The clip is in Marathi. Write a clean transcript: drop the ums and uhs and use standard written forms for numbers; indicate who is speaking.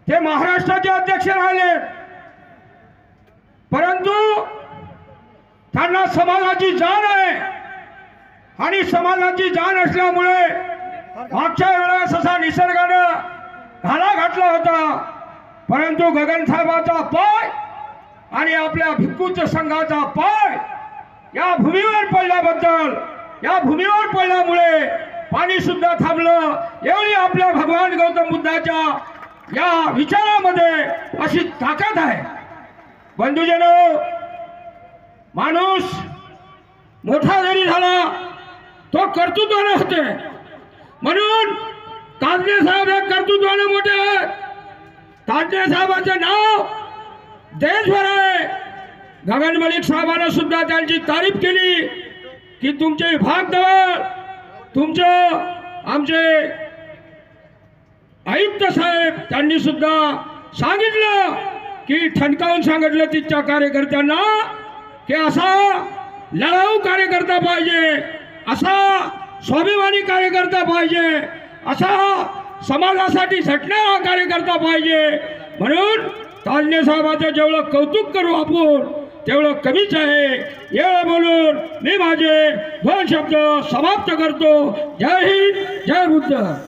Speaker 1: ते महाराष्ट्राचे अध्यक्ष राहिले, परंतु त्यांना समाजाची जाण आहे आणि समाजाची जाण असल्यामुळे मागच्या वेळेस असा निसर्गानं घाला घातला होता, परंतु गगन साहेबाचा पाय आणि आपल्या भिक्खूच्या संघाचा पाय या भूमीवर पडल्याबद्दल, या भूमीवर पडल्यामुळे पाणी सुद्धा थांबलं। एवढी आपल्या भगवान गौतम बुद्धाच्या या विचारामध्ये अशी ताकद आहे। बंधुजनो, माणूस मोठा जरी झाला तो कर्तृत्वाने होते, म्हणून तांदळे साहेब हे कर्तृत्वाने मोठे आहेत। तांदळे साहेबांचे नाव देशभर आहे। गगन मलिक साहेबांना सुद्धा त्यांची तारीफ केली की तुमचे विभागदळ, तुमचे आमचे आयुक्त साहेब त्यांनी सुद्धा सांगितलं की ठणकावून सांगितलं तिच्या कार्यकर्त्यांना की असा लढाऊ कार्यकर्ता पाहिजे, असा स्वाभिमानी कार्यकर्ता पाहिजे, असा समाजासाठी झटणारा कार्यकर्ता पाहिजे। म्हणून तांदळे साहेबांचं जेवढं कौतुक करू आपण तेवढं कमीच आहे। एवढं बोलून मी माझे 2 शब्द समाप्त करतो। जय हिंद, जय बुद्ध।